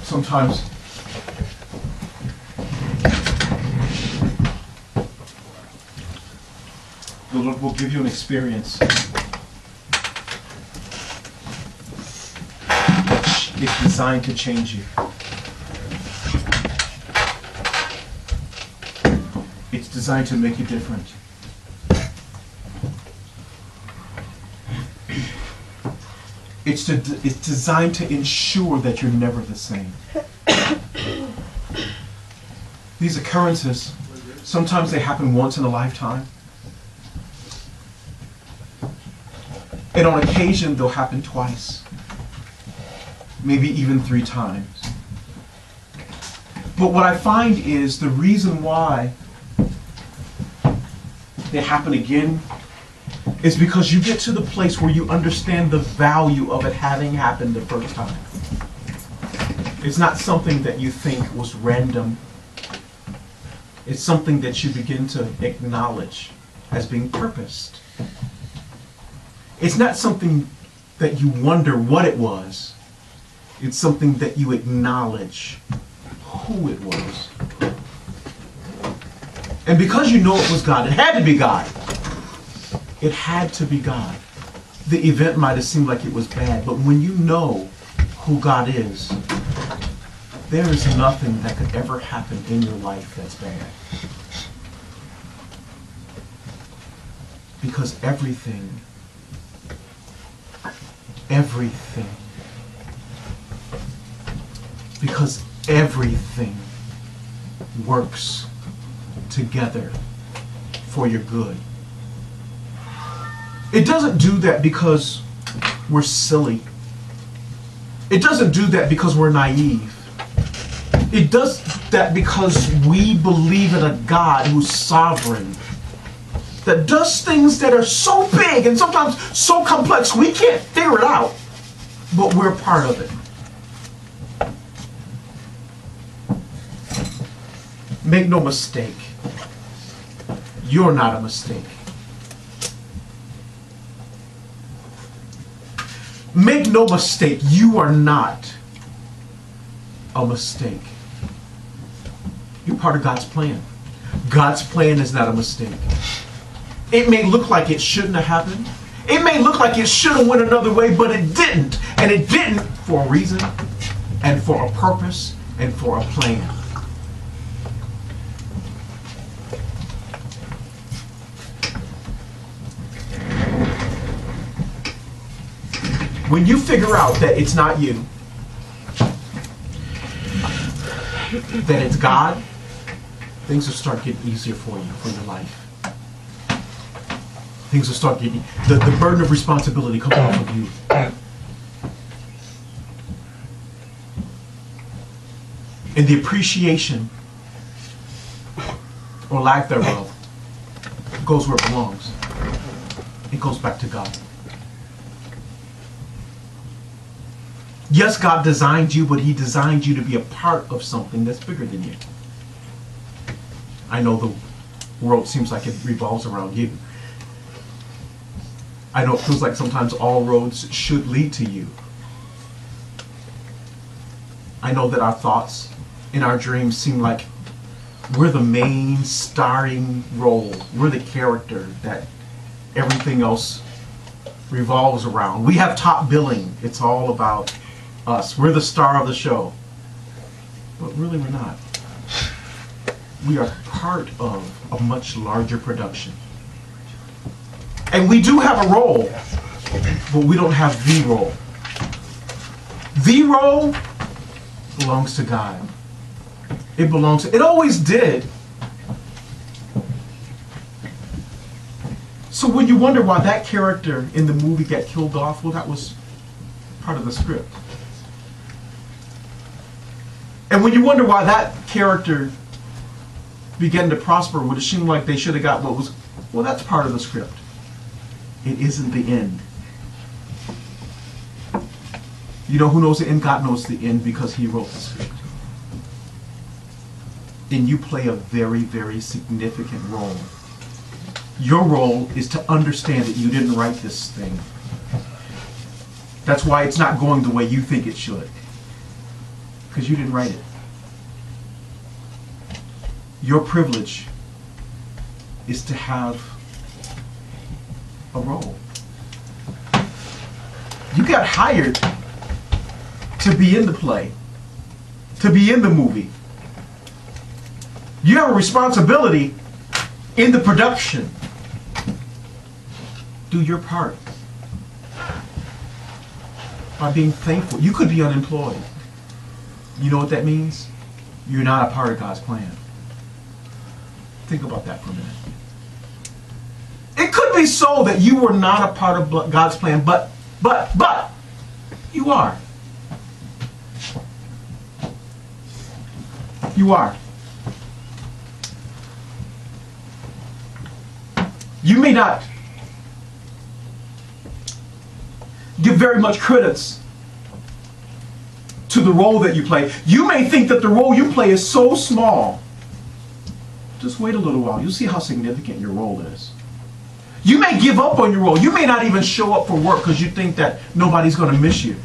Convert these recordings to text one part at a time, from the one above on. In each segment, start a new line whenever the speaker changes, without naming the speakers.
sometimes the Lord will give you an experience. It's designed to change you. It's designed to make you different. It's designed to ensure that you're never the same. These occurrences, sometimes they happen once in a lifetime. And on occasion, they'll happen twice. Maybe even 3 times. But what I find is the reason why they happen again is because you get to the place where you understand the value of it having happened the first time. It's not something that you think was random. It's something that you begin to acknowledge as being purposed. It's not something that you wonder what it was. It's something that you acknowledge who it was. And because you know it was God, it had to be God. It had to be God. The event might have seemed like it was bad, but when you know who God is, there is nothing that could ever happen in your life that's bad. Because everything works together for your good. It doesn't do that because we're silly. It doesn't do that because we're naive. It does that because we believe in a God who's sovereign, that does things that are so big and sometimes so complex we can't figure it out, but we're part of it. Make no mistake, you're not a mistake. Make no mistake, you are not a mistake. You're part of God's plan. God's plan is not a mistake. It may look like it shouldn't have happened. It may look like it should have went another way, but it didn't. And it didn't for a reason, and for a purpose, and for a plan. When you figure out that it's not you, that it's God, things will start getting easier for you, for your life. Things will start getting, the burden of responsibility comes off of you. And the appreciation, or lack thereof, goes where it belongs. It goes back to God. Yes, God designed you, but He designed you to be a part of something that's bigger than you. I know the world seems like it revolves around you. I know it feels like sometimes all roads should lead to you. I know that our thoughts and our dreams seem like we're the main starring role. We're the character that everything else revolves around. We have top billing. It's all about us. We're the star of the show. But really we're not. We are part of a much larger production. And we do have a role, but we don't have the role. The role belongs to God. It belongs to, it always did. So when you wonder why that character in the movie got killed off, well, that was part of the script. And when you wonder why that character began to prosper, would it seem like they should have got what was, well, that's part of the script. It isn't the end. You know who knows the end? God knows the end because He wrote the script. And you play a very, very significant role. Your role is to understand that you didn't write this thing. That's why it's not going the way you think it should. because you didn't write it. Your privilege is to have a role. You got hired to be in the play, to be in the movie. You have a responsibility in the production. Do your part by being thankful. You could be unemployed. You know what that means? You're not a part of God's plan. Think about that for a minute. It could be so that you were not a part of God's plan, but you are. You are. You may not give very much credence to the role that you play. You may think that the role you play is so small. Just wait a little while. You'll see how significant your role is. You may give up on your role. You may not even show up for work because you think that nobody's going to miss you.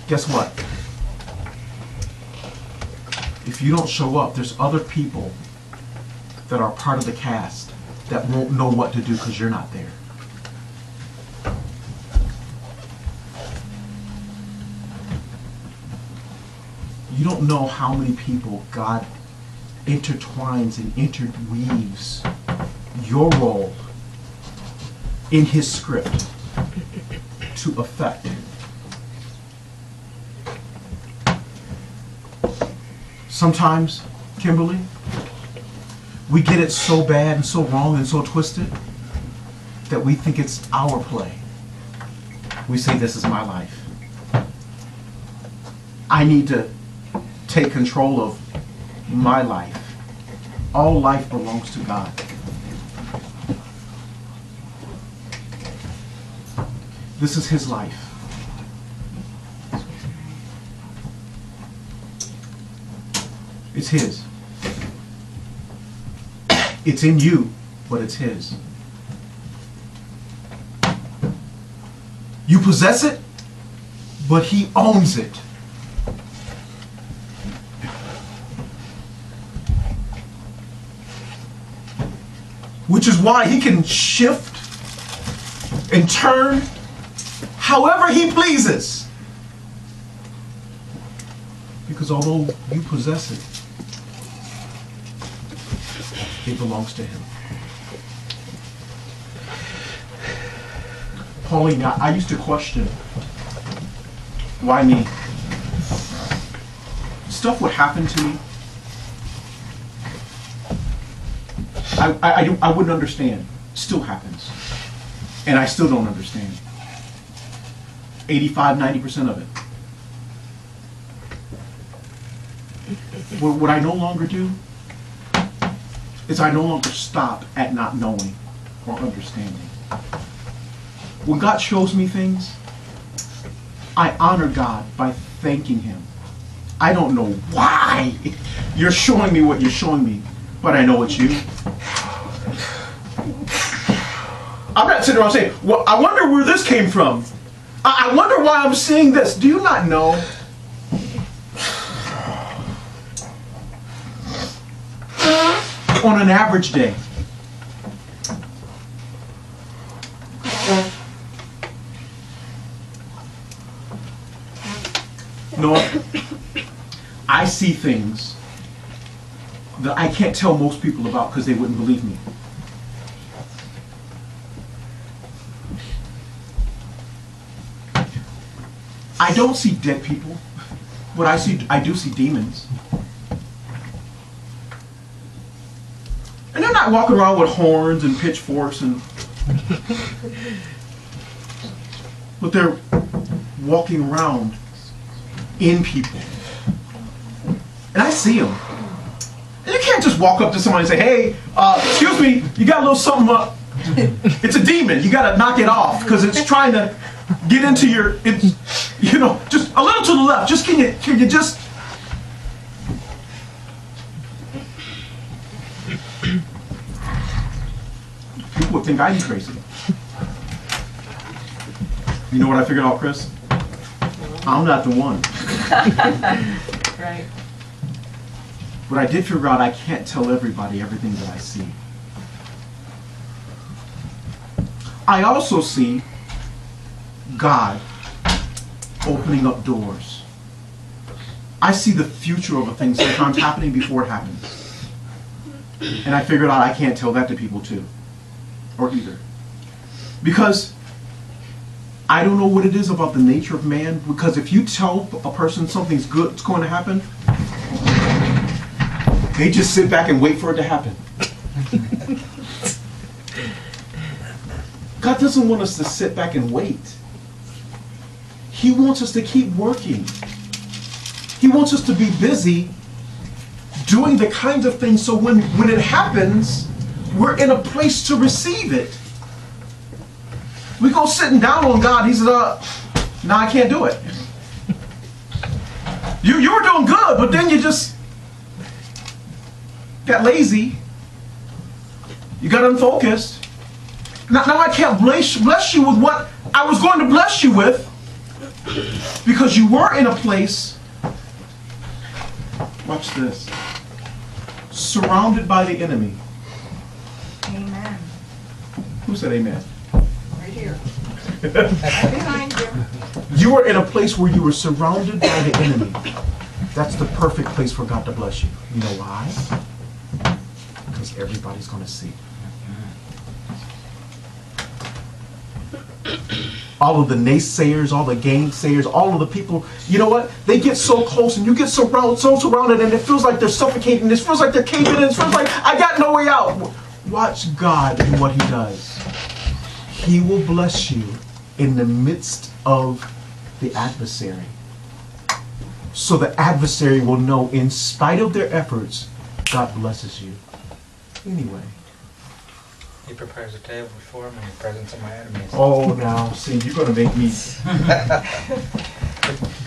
Guess what? If you don't show up, there's other people that are part of the cast that won't know what to do because you're not there. You don't know how many people God intertwines and interweaves your role in His script to effect. Sometimes, Kimberly, we get it so bad and so wrong and so twisted that we think it's our play. We say, this is my life. I need to take control of my life. All life belongs to God. This is His life. It's His. It's in you, but it's His. You possess it, but He owns it. Which is why He can shift and turn however He pleases. Because although you possess it, it belongs to Him. Pauline, I used to question, why me? Stuff would happen to me. I wouldn't understand. Still happens. And I still don't understand. 85-90% of it. What I no longer do is I no longer stop at not knowing or understanding. When God shows me things, I honor God by thanking Him. I don't know why you're showing me what you're showing me, but I know it's you. I'm not sitting around saying, well, I wonder where this came from. I wonder why I'm seeing this. Do you not know? On an average day, Noah, I see things that I can't tell most people about because they wouldn't believe me. I don't see dead people, but I do see demons. And they're not walking around with horns and pitchforks but they're walking around in people. And I see them. And you can't just walk up to somebody and say, hey, excuse me, you got a little something up. It's a demon. You got to knock it off because it's trying to get into your, just a little to the left. Just can you just. People would think I'm crazy. You know what I figured out, Chris? I'm not the one.
Right.
But I did figure out I can't tell everybody everything that I see. I also see God opening up doors. I see the future of a thing sometimes happening before it happens. And I figured out I can't tell that to people too. Or either. Because I don't know what it is about the nature of man. Because if you tell a person something's good, it's going to happen, they just sit back and wait for it to happen. God doesn't want us to sit back and wait. He wants us to keep working. He wants us to be busy doing the kinds of things so when it happens, we're in a place to receive it. We go sitting down on God. He says, no, I can't do it. You were doing good, but then you just got lazy. You got unfocused. Now I can't bless you with what I was going to bless you with because you were in a place, watch this, surrounded by the enemy.
Amen.
Who said amen?
Right here. Right behind you.
You were in a place where you were surrounded by the enemy. That's the perfect place for God to bless you. You know why? Because everybody's going to see. All of the naysayers, all the gainsayers, all of the people, you know what? They get so close and you get so surrounded and it feels like they're suffocating. It feels like they're caving in. It feels like I got no way out. Watch God and what he does. He will bless you in the midst of the adversary. So the adversary will know in spite of their efforts, God blesses you. Anyway.
He prepares a table before me in the presence of my enemies.
Oh, now, see, you're going to make me...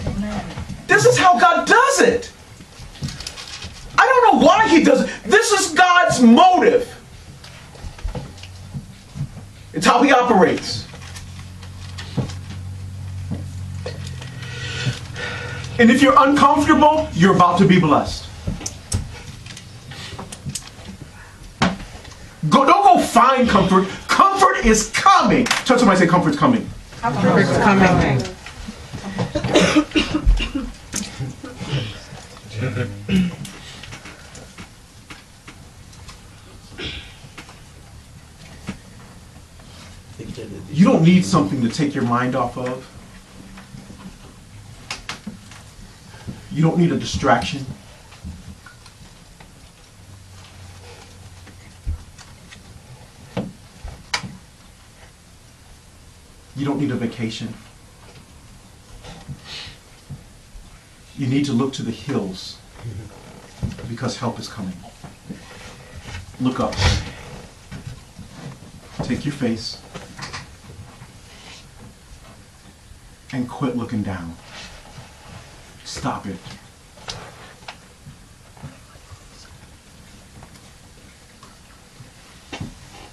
Amen.
This is how God does it. I don't know why he does it. This is God's motive. It's how he operates. And if you're uncomfortable, you're about to be blessed. Don't go find comfort. Comfort is coming. Tell somebody, say comfort's coming.
Comfort's coming.
You don't need something to take your mind off of. You don't need a distraction. You don't need a vacation. You need to look to the hills because help is coming. Look up. Take your face and quit looking down. Stop it.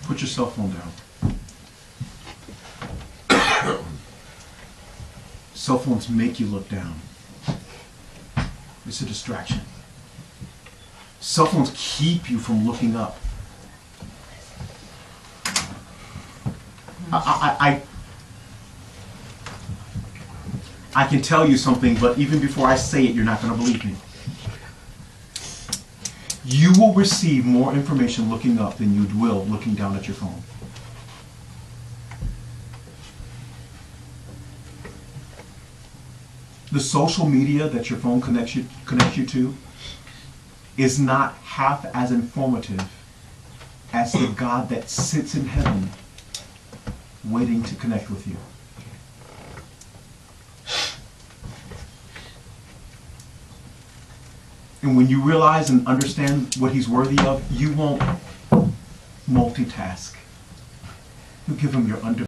Put your cell phone down. Cell phones make you look down. It's a distraction. Cell phones keep you from looking up. I can tell you something, but even before I say it, you're not going to believe me. You will receive more information looking up than you will looking down at your phone. The social media that your phone connects you to is not half as informative as the God that sits in heaven waiting to connect with you. And when you realize and understand what he's worthy of, you won't multitask. You give him your